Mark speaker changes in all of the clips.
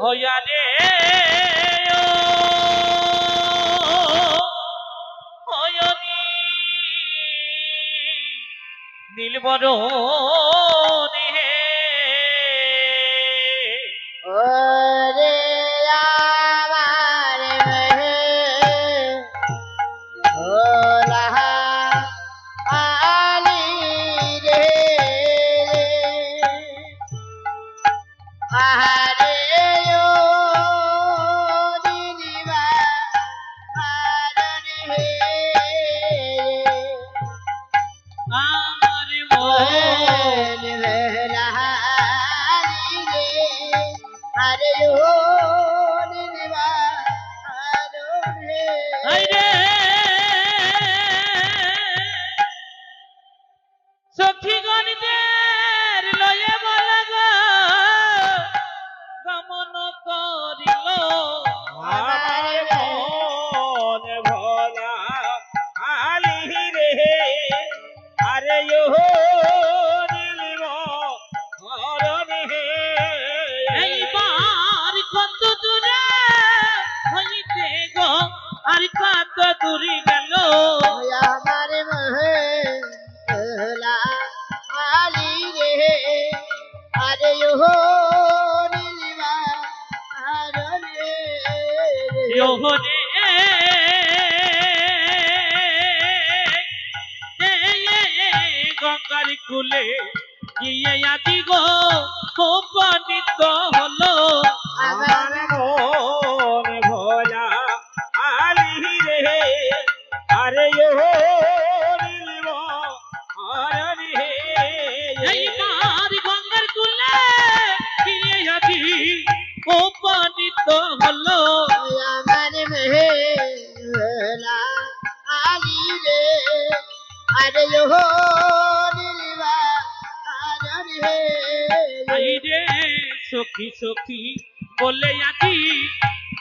Speaker 1: হইয়া রে হয়নি নীলবরণ হে
Speaker 2: ওরে আমার ভোলা আলি রে আহারে ও দিদিবা আরনে হে
Speaker 1: আমার
Speaker 2: মন ভোলা আলি রে আরে ও দিদিবা আরনে
Speaker 1: রে সখী গণিতের লয়ে বলগ গমন করিল
Speaker 2: আমার
Speaker 1: মন ভোলা আলি রে আরে এইবার কত দূরে হইতে গো আর কত দূরে গেল
Speaker 2: আমার মহলা আলি রে আরে ও নীলিমা আরনে
Speaker 1: যোহরে গঙ্গার কুলে গিয়ে আজি গো উপনীত হলো
Speaker 2: আমার
Speaker 1: মন ভোলা আলি রে আরে এইবার গঙ্গার কুলে গিয়ে আজি উপনীত হলো
Speaker 2: আমার মহলা আলি রে আরে ও নীলিমা আরনে
Speaker 1: রে সখী সখী বলে আজি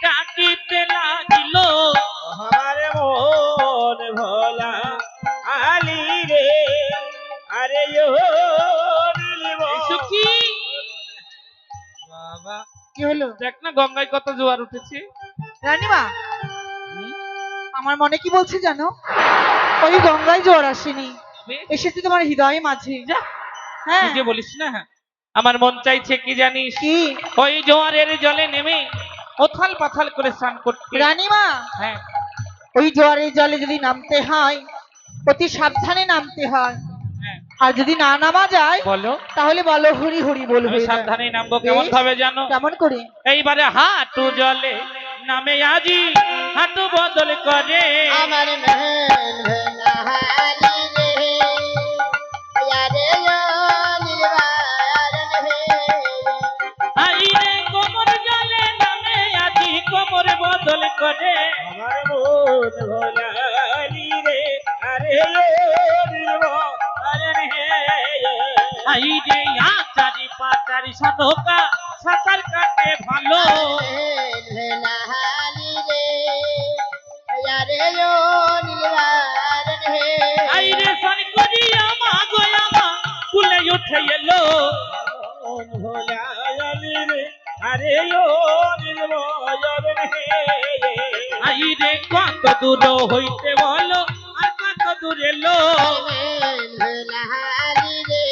Speaker 1: ডাকিতে লাগিল আমার মন ভোলা আলি রে আরে সখী বাবা
Speaker 3: কি হলো
Speaker 1: দেখ না গঙ্গায় কত জোয়ার উঠেছে
Speaker 3: রানীমা? আমার মনে কি বলছে জানো? ওই গঙ্গায় জোয়ার আসেনি, এসেছে তোমার হৃদয়ে মাঝে।
Speaker 1: যা
Speaker 3: হ্যাঁ
Speaker 1: তুই যে বলিস না আমার মন চাইছে কি জানিস
Speaker 3: কি
Speaker 1: ওই জোয়ারের জলে নেমে ওথাল পাথাল করে স্নান করতে
Speaker 3: রানীমা?
Speaker 1: হ্যাঁ
Speaker 3: ওই জোয়ারের জলে যদি নামতে হয় অতি সাবধানে নামতে হয়,
Speaker 1: হ্যাঁ
Speaker 3: আর যদি না নামা যায়
Speaker 1: বলো
Speaker 3: তাহলে বলো হরি হরি বলবে।
Speaker 1: আমি সাবধানে নামবো কেমন ভাবে জানো?
Speaker 3: কেমন করে?
Speaker 1: এইবারে হাঁটু জলে নামে আজি হাঁটু বদল করে
Speaker 2: আমার মহলা আলি রে আরে ও নীলিমা আরনে
Speaker 1: আইরে কোমর জলে নামে আজি কোমর বদল করে আমার মন ভোলালি রে আরে আইরে আচারি পাচারি সনকা সাঁতার কাটে ভালো
Speaker 2: ভোলা আলি রে আরে ও নীলিমা আরনে
Speaker 1: আইরে সরি করি আমা গোয়ামা কুলে উঠে এলো মন ভোলালি রে আরে আইরে কত দূর হইতে বলো আর কত দূর এলো
Speaker 2: ভোলা আলি রে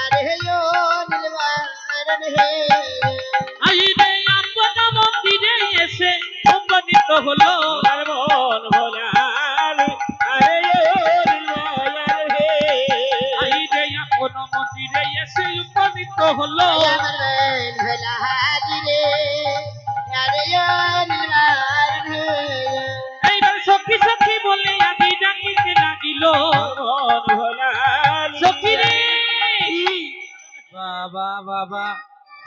Speaker 2: আরে ও নীলিমা আরনে
Speaker 1: আইরে আপন মন্দিরে এসে উপনীত হলো আর মন ভোলালি আরে আইরে আপন মন্দিরে এসে উপনীত হলো
Speaker 2: আমার ভোলা আলি রে আরে ও নীলিমা আরনে
Speaker 1: এইবার সখী সখী বলে আমি ডাকিতে লাগিল মন ভোলালি সখী রে বাবা বাবা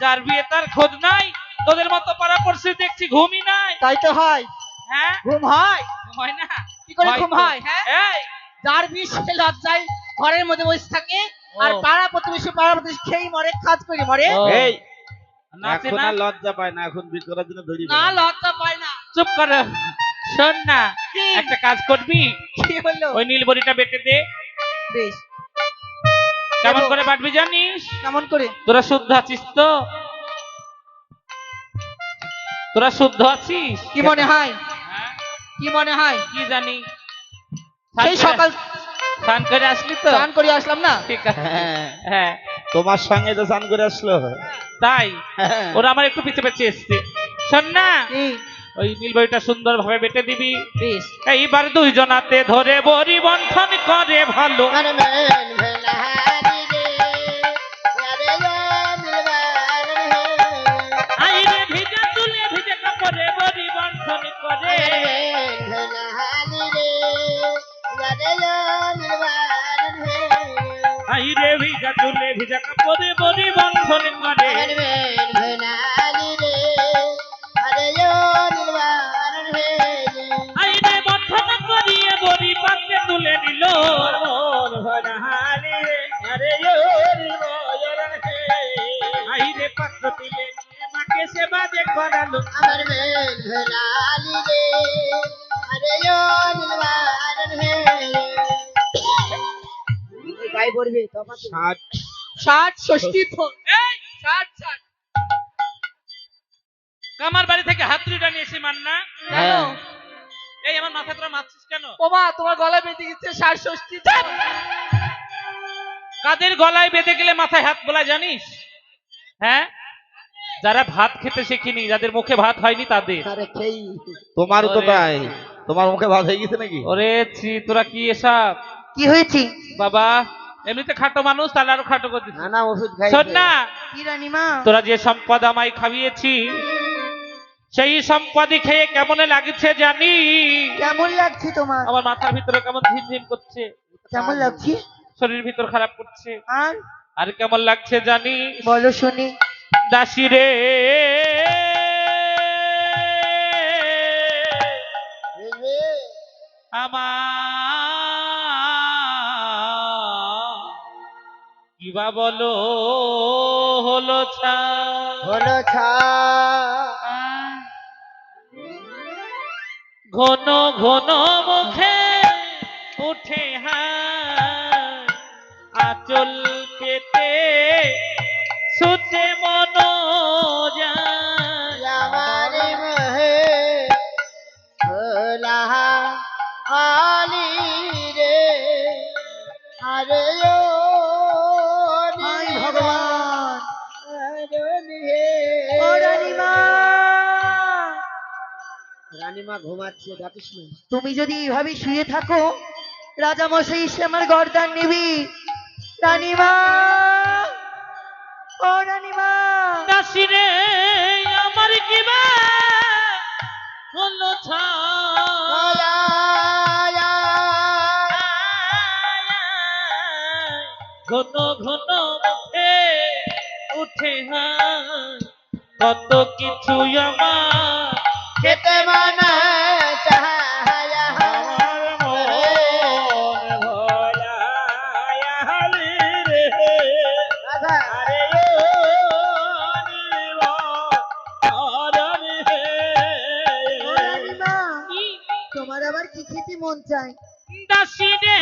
Speaker 1: যার বিয়ে তার খোঁজ নাই, তোদের মতো পাড়া পড়ছে দেখছি ঘুমই নাই।
Speaker 3: তাই তো হয়।
Speaker 1: হ্যাঁ
Speaker 3: ঘুম হয়?
Speaker 1: হয় না?
Speaker 3: কি করে ঘুম হয়? হ্যাঁ,
Speaker 1: এই
Speaker 3: যার বিষ সে লজ্জায় ঘরের মধ্যে বসে থাকে, আর পাড়া প্রতিবেশী খেয়ে মরে, কাজ করে মরে।
Speaker 4: এই
Speaker 1: নাচে
Speaker 4: এখন
Speaker 1: না?
Speaker 4: আর লজ্জা পায় না, এখন বিয়ে করার জন্য দড়ি
Speaker 3: না, লজ্জা পায় না।
Speaker 1: চুপ কর, শোন না,
Speaker 3: কি?
Speaker 1: একটা কাজ করবি,
Speaker 3: কি হলো?
Speaker 1: ওই নীল বড়িটা বেটে দে।
Speaker 3: বেশ,
Speaker 1: কেমন করে বাটবি জানিস?
Speaker 3: কেমন করে?
Speaker 1: তোরা শুদ্ধ আছিস তো? তোরা শুদ্ধ আছিস?
Speaker 3: কি মনে হয়?
Speaker 1: হ্যাঁ?
Speaker 3: কি মনে হয়?
Speaker 1: কি জানি,
Speaker 3: সেই সকাল
Speaker 1: স্নান করে আসলি তো?
Speaker 3: স্নান করে আসলাম না।
Speaker 1: ঠিক আছে।
Speaker 4: হ্যাঁ,
Speaker 1: হ্যাঁ
Speaker 4: তোমার সঙ্গে তো স্নান করে আসলো।
Speaker 1: তাই
Speaker 4: হ্যাঁ।
Speaker 1: ওরা আমার একটু পিছে পিছে এসছে। শোন না,
Speaker 3: কি?
Speaker 1: ওই নীল বইটা সুন্দর ভাবে বেটে দিবি।
Speaker 3: বেশ।
Speaker 1: এইবার দুইজনাতে ধরে বড়ি বন্ধন করে ভালো।
Speaker 2: मन में भलाई रे यारे यो नीलवारन है
Speaker 1: আইরে ভিজা চুলে ভিজে কাপড়ে বড়ি বন্ধন করে।
Speaker 2: मन में भलाई रे यारे यो नीलवारन है
Speaker 1: আইরে ভিজা চুলে ভিজা কাপড়ে বড়ি বন্ধন করে।
Speaker 2: मन में भलाई रे यारे यो नीलवारन है
Speaker 1: আইরে বন্ধন করিয়ে বড়ি পাকে তুলে নিল। আইরে পাত্র তুলে নিয়ে মাকে সেবা যে করালো।
Speaker 2: अमर में भलाई रे यारे यो नीलवारन है गाय बोलबे तो
Speaker 4: ষাট
Speaker 3: 60 ষষ্ঠী তো। এই 60
Speaker 1: কামার বাড়ি থেকে হাতুড়িটা নিয়ে এসে মান না।
Speaker 4: হ্যাঁ।
Speaker 1: এই আমার মাথা তোরা মারছিস কেন?
Speaker 3: ওমা তোমার গলায় বেঁধে গেছে 60 ষষ্ঠী।
Speaker 1: কাদের গলায় বেঁধে গেলে মাথায় হাত বোলায় জানিস? হ্যাঁ, যারা ভাত খেতে শেখেনি, যাদের মুখে ভাত হয়নি তাদের।
Speaker 2: अरे खेई
Speaker 4: তোমারও তো
Speaker 1: ওরে।
Speaker 4: তাই, তোমার মুখে ভাত হয়ে গেছে নাকি?
Speaker 1: ওরে ছি, তোরা কি এসব
Speaker 3: কি হয়েছে?
Speaker 1: বাবা? এমনিতে খাটো মানুষ, তাহলে আরো খাটো করে দিচ্ছি।
Speaker 2: नाना ওষুধ খাই
Speaker 1: শোন না,
Speaker 3: কি রানীমা?
Speaker 1: তোরা যে সম্পদ আমায় খাইয়েছি, সেই সম্পদই খেয়ে কেমন লাগছে জানি?
Speaker 3: কেমন লাগছে তোমার?
Speaker 1: আমার মাথার ভিতরে কেমন ঝিমঝিম করছে,
Speaker 3: কেমন লাগছে?
Speaker 1: শরীর ভিতর খারাপ করছে।
Speaker 3: আর
Speaker 1: আর কেমন লাগছে জানি?
Speaker 3: বলো শুনি।
Speaker 1: দাসী রে, আমার কিবা বলো হলো ছা।
Speaker 2: হলো ছা
Speaker 1: ঘন ঘন মুখে উঠে হায়, আঁচল পেতে সুতে মন যায়।
Speaker 2: আমার মহে ভোলা আলি রে আরে ও
Speaker 3: হায় ভগবান। ও রানীমা,
Speaker 2: রানীমা ঘুমাচ্ছে ডাকিস না
Speaker 3: তুমি যদি এইভাবে শুয়ে থাকো, রাজা মশাই এসে আমার গর্দান নিবি। রানীমা, ও রানীমা।
Speaker 1: দাসী রে, আমার কিবা হলো ছা। ঘন ঘন মুখে উঠে হায়, কত কিছু আমার
Speaker 2: খেতে মানা চাহায়া
Speaker 1: আমার মন ভোলায়ালি রে।
Speaker 2: রাধা
Speaker 1: আরে ও নীলবরণ হে।
Speaker 3: ও রানীমা, তোমার আবার কি খেতে মন চায়?
Speaker 1: দাসী রে,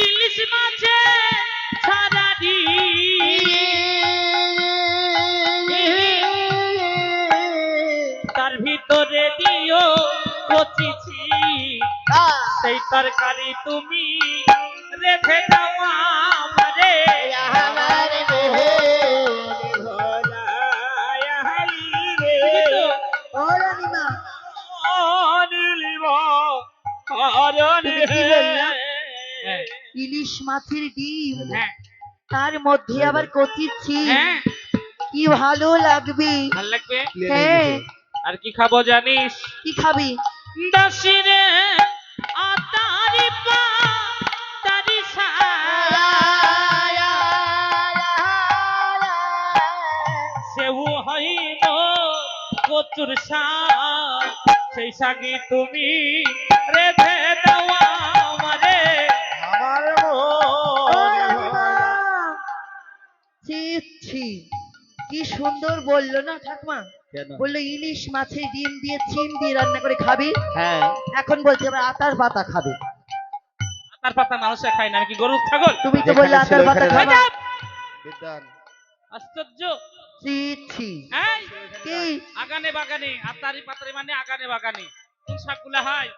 Speaker 1: ইলিশ মাছে ছাড়া দি, তার ভিতরে দিও কচিছি, সেই তরকারি তুমি রেখে দাও আমারে।
Speaker 2: আমার দেহে
Speaker 1: ভোলায়ালি রে।
Speaker 3: ও রানীমা,
Speaker 1: তুমি
Speaker 3: কি বললা? ইলিশ মাছের ডিম, তার মধ্যে আবার কচিচ্ছি,
Speaker 1: হ্যাঁ,
Speaker 3: কি ভালো লাগবে।
Speaker 1: ভাল লাগবে।
Speaker 3: হ্যাঁ,
Speaker 1: আর কি খাবো জানিস?
Speaker 3: কি খাবি?
Speaker 1: দাসী রে, আতারি পা তারি সা, সেউ হইল কচুর শাক, সেই শাকে তুমি রেধে দেওয়া আমারে।
Speaker 4: আমার
Speaker 3: ও
Speaker 4: মন
Speaker 3: রানীমা, ছি ছি, কি সুন্দর বললো না ঠাকুমা?
Speaker 4: কেন?
Speaker 3: বললো ইলিশ মাছের ডিম দিয়ে চিম দিয়ে রান্না করে খাবি।
Speaker 4: হ্যাঁ,
Speaker 3: এখন বলছে আবার আতার পাতা খাবে।
Speaker 1: আতার পাতা মানুষে খায় না, নাকি গরু ছাগল?
Speaker 3: তুমি তো
Speaker 4: যেখানে
Speaker 3: বললে আতার
Speaker 4: ছিল
Speaker 3: পাতা
Speaker 4: ওখানে
Speaker 3: খাবা।
Speaker 1: আজাব!
Speaker 4: বিদ্যান।
Speaker 1: আশ্চর্য,
Speaker 2: ছি ছি
Speaker 1: এই,
Speaker 2: কি
Speaker 1: আগানে বাগানে আতারি পাতারি মানে আগানে বাগানে কোন শাকগুলা হয়?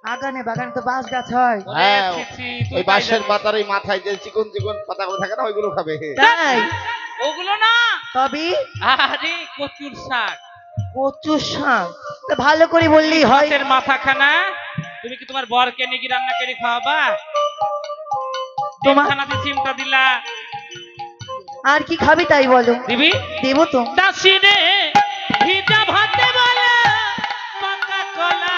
Speaker 2: আগানে বাগানে তো বাঁশ গাছ হয়।
Speaker 4: হ্যাঁ,
Speaker 1: ছি, ছি, তুই
Speaker 4: ওই
Speaker 1: তাই
Speaker 4: বাঁশের
Speaker 1: জানিস।
Speaker 4: পাতার এই মাথায় যে চিকন চিকন পাতাগুলো থাকে না, ওইগুলো খাবে।
Speaker 2: তাই
Speaker 1: ওগুলো না,
Speaker 2: তবে
Speaker 1: আরে কচুর শাক।
Speaker 2: কচু শাক তো ভালো করে বললেই হয়।
Speaker 1: হাতের মাথাখানা তুমি কি তোমার বরকে নিয়ে গিয়ে রান্না করে খাওয়াবা?
Speaker 2: তোমার-
Speaker 1: খানা দিয়ে চিমটা দিলা,
Speaker 2: আর কি খাবি তাই বলো,
Speaker 1: দিবি?
Speaker 2: দেবো তো।
Speaker 1: দাসি রে ভিজা ভাতে বলে পাকা কলা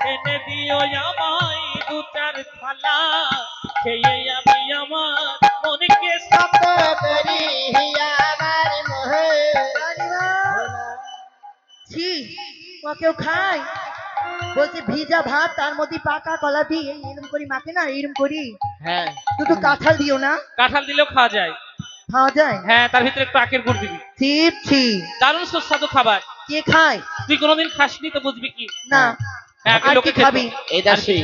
Speaker 1: এনে দিও আমায় দু চার থালা, খেয়ে আমি আমার মনকে সব
Speaker 2: ছি ও কেউ খায়? বলছে ভিজা ভাত তার মধ্যে পাকা কলা দিয়ে এরম করি মাখে না, এরম করি
Speaker 4: হ্যাঁ,
Speaker 2: শুধু কাঁঠাল দিও না,
Speaker 1: কাঁঠাল দিলেও খাওয়া যায়।
Speaker 2: খাওয়া যায়।
Speaker 1: হ্যাঁ, তার ভিতরে একটু আখের গুড় দিবি।
Speaker 2: ছি ছি
Speaker 1: দারুণ সুস্বাদু খাবার।
Speaker 2: কে খায়?
Speaker 1: তুই কোনোদিন খাসনি তো বুঝবি কি।
Speaker 2: না।
Speaker 1: হ্যাঁ,
Speaker 2: আর
Speaker 1: লোকে
Speaker 2: কি
Speaker 1: খেত।
Speaker 2: খাবি?
Speaker 4: এই দাসী,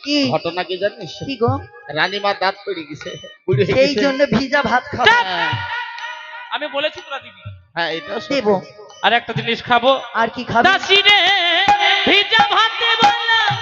Speaker 2: কি
Speaker 4: ঘটনা কি জানিস?
Speaker 2: কি গো?
Speaker 4: রানীমার দাঁত পড়ে গেছে, বুড়ি হয়ে
Speaker 2: সেই
Speaker 4: গেছে।
Speaker 2: জন্য ভিজা ভাত খাবো।
Speaker 1: চাপ!
Speaker 4: হ্যাঁ,
Speaker 1: আমি বলেছি তোরা দিবি।
Speaker 4: হ্যাঁ, এটাও সত্যি।
Speaker 2: দেবো।
Speaker 1: আর একটা জিনিস খাবো।
Speaker 2: আর কি খাবি?
Speaker 1: দাসি রে ভিজা ভাতে বলে